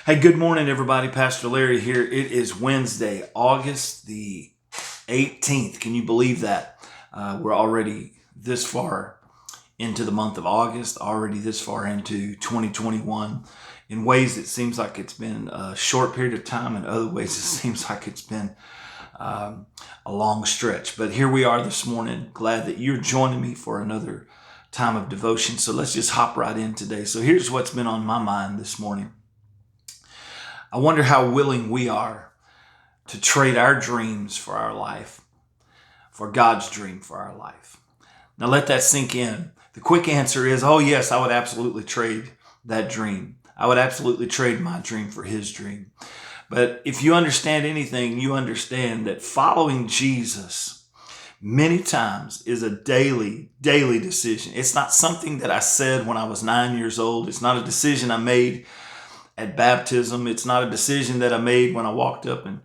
Hey, good morning, everybody. Pastor Larry here. It is Wednesday, August the 18th. Can you believe that? We're already this far into the month of August, already this far into 2021. In ways, it seems like it's been a short period of time. In other ways, it seems like it's been a long stretch. But here we are this morning. Glad that you're joining me for another time of devotion. So let's just hop right in today. So here's what's been on my mind this morning. I wonder how willing we are to trade our dreams for our life, for God's dream for our life. Now let that sink in. The quick answer is, oh yes, I would absolutely trade that dream. I would absolutely trade my dream for His dream. But if you understand anything, you understand that following Jesus many times is a daily decision. It's not something that I said when I was 9 years old. It's not a decision I made at baptism. It's not a decision that I made when I walked up and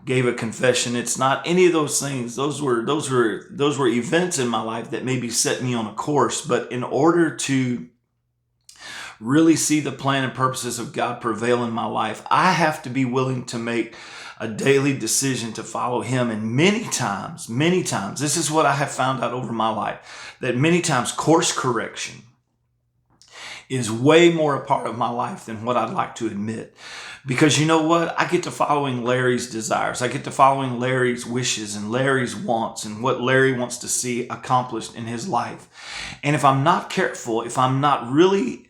gave a confession. It's not any of those things. Those were events in my life that maybe set me on a course. But in order to really see the plan and purposes of God prevail in my life, I have to be willing to make a daily decision to follow Him. And many times, this is what I have found out over my life, that many times course correction is way more a part of my life than what I'd like to admit. Because you know what? I get to following Larry's desires. I get to following Larry's wishes and Larry's wants and what Larry wants to see accomplished in his life. And if I'm not careful, if I'm not really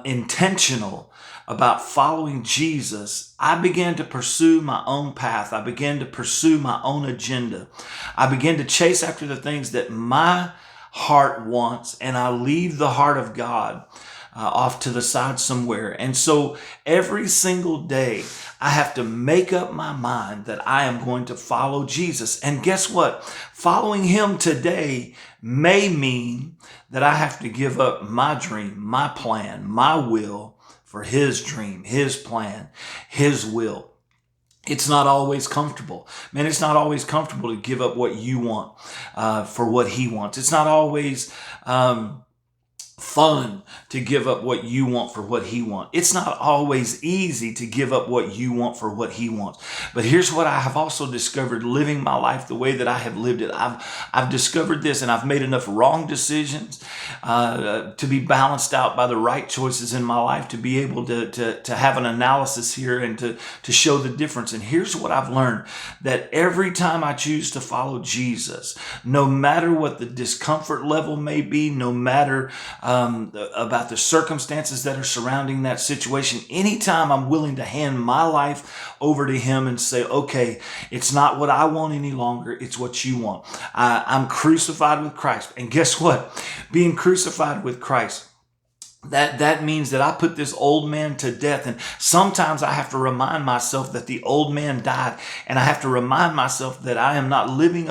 intentional about following Jesus, I began to pursue my own path. I began to pursue my own agenda. I began to chase after the things that my heart wants, and I leave the heart of God off to the side somewhere. And so every single day, I have to make up my mind that I am going to follow Jesus. And guess what? Following Him today may mean that I have to give up my dream, my plan, my will for His dream, His plan, His will. It's not always comfortable. Man, it's not always comfortable to give up what you want for what He wants. It's not always fun to give up what you want for what He wants. It's not always easy to give up what you want for what He wants. But here's what I have also discovered living my life the way that I have lived it. I've discovered this, and I've made enough wrong decisions to be balanced out by the right choices in my life to be able to have an analysis here and to show the difference. And here's what I've learned, that every time I choose to follow Jesus, no matter what the discomfort level may be, no matter about the circumstances that are surrounding that situation, anytime I'm willing to hand my life over to Him and say, okay, it's not what I want any longer, it's what you want. I'm crucified with Christ. And guess what? Being crucified with Christ, that means that I put this old man to death. And sometimes I have to remind myself that the old man died. And I have to remind myself that I'm not living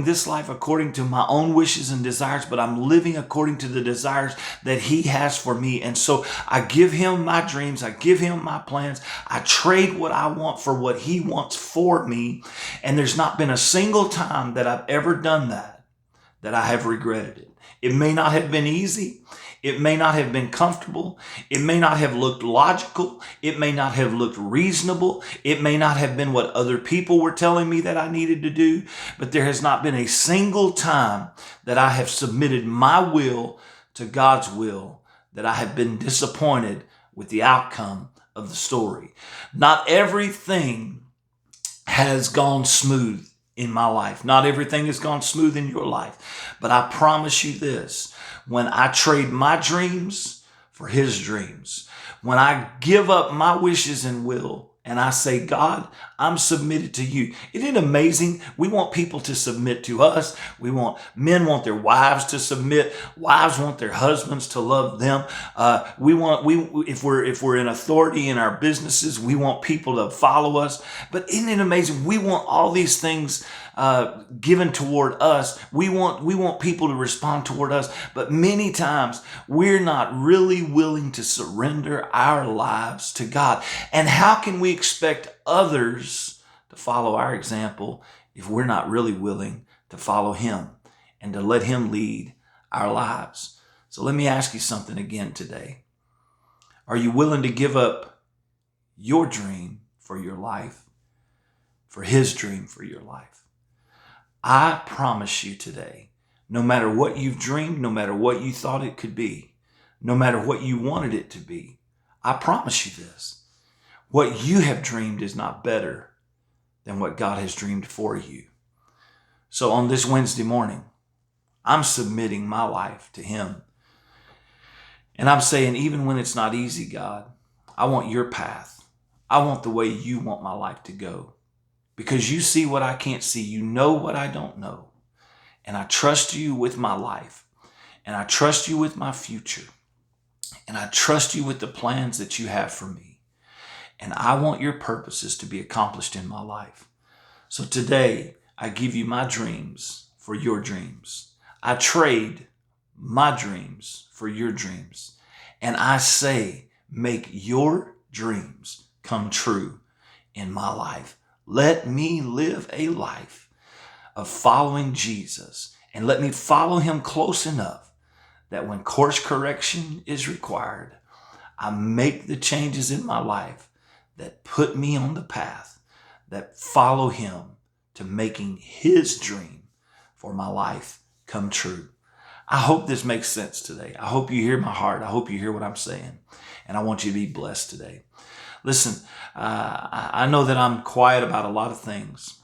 this life according to my own wishes and desires, but I'm living according to the desires that He has for me. And so I give Him my dreams. I give Him my plans. I trade what I want for what He wants for me. And there's not been a single time that I've ever done that I have regretted it. It may not have been easy. It may not have been comfortable. It may not have looked logical. It may not have looked reasonable. It may not have been what other people were telling me that I needed to do. But there has not been a single time that I have submitted my will to God's will that I have been disappointed with the outcome of the story. Not everything has gone smooth in my life. Not everything has gone smooth in your life. But I promise you this, when I trade my dreams for His dreams, when I give up my wishes and will, and I say, God, I'm submitted to You. Isn't it amazing? We want people to submit to us. Men want their wives to submit. Wives want their husbands to love them. If we're in authority in our businesses, we want people to follow us. But isn't it amazing? We want all these things given toward us. We want people to respond toward us. But many times we're not really willing to surrender our lives to God. And how can we expect others to follow our example if we're not really willing to follow Him and to let Him lead our lives? So let me ask you something again today. Are you willing to give up your dream for your life, for his dream for your life? I promise you today, no matter what you've dreamed, no matter what you thought it could be, no matter what you wanted it to be, I promise you this. What you have dreamed is not better than what God has dreamed for you. So on this Wednesday morning, I'm submitting my life to him. And I'm saying, even when it's not easy, God, I want your path. I want the way you want my life to go. Because you see what I can't see. You know what I don't know. And I trust you with my life. And I trust you with my future. And I trust you with the plans that you have for me. And I want your purposes to be accomplished in my life. So today, I give you my dreams for your dreams. I trade my dreams for your dreams. And I say, make your dreams come true in my life. Let me live a life of following Jesus, and let me follow him close enough that when course correction is required, I make the changes in my life that put me on the path, that follow him to making his dream for my life come true. I hope this makes sense today. I hope you hear my heart. I hope you hear what I'm saying. And I want you to be blessed today. Listen, I know that I'm quiet about a lot of things,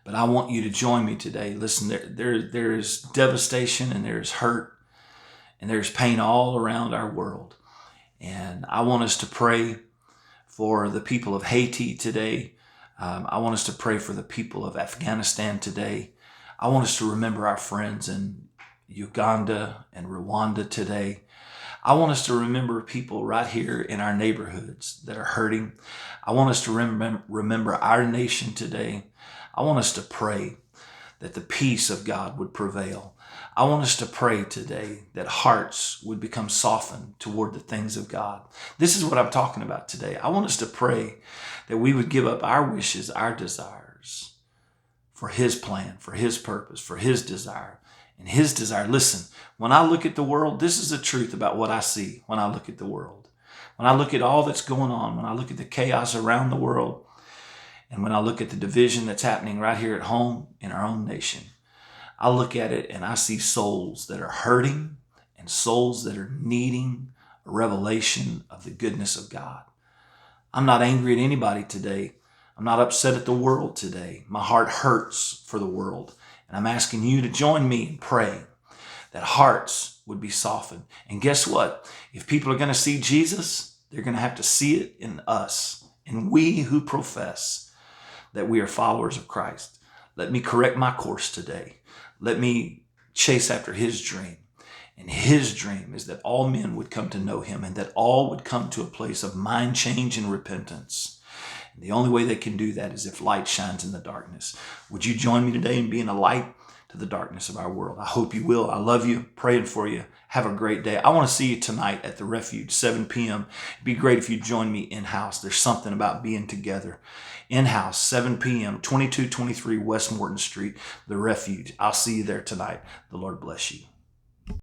but I want you to join me today. Listen, there is devastation, and there's hurt, and there's pain all around our world. And I want us to pray for the people of Haiti today. I want us to pray for the people of Afghanistan today. I want us to remember our friends in Uganda and Rwanda today. I want us to remember people right here in our neighborhoods that are hurting. I want us to remember our nation today. I want us to pray that the peace of God would prevail. I want us to pray today that hearts would become softened toward the things of God. This is what I'm talking about today. I want us to pray that we would give up our wishes, our desires for his plan, for his purpose, for his desire. And his desire. Listen, when I look at the world, this is the truth about what I see when I look at the world. When I look at all that's going on, when I look at the chaos around the world, and when I look at the division that's happening right here at home in our own nation, I look at it and I see souls that are hurting and souls that are needing a revelation of the goodness of God. I'm not angry at anybody today. I'm not upset at the world today. My heart hurts for the world. And I'm asking you to join me in praying that hearts would be softened. And guess what? If people are going to see Jesus, they're going to have to see it in us. And we who profess that we are followers of Christ. Let me correct my course today. Let me chase after his dream. And his dream is that all men would come to know him, and that all would come to a place of mind change and repentance. And the only way they can do that is if light shines in the darkness. Would you join me today in being a light to the darkness of our world? I hope you will. I love you. Praying for you. Have a great day. I want to see you tonight at the Refuge, 7 p.m. It'd be great if you join me in-house. There's something about being together. In-house, 7 p.m., 2223 West Morton Street, the Refuge. I'll see you there tonight. The Lord bless you.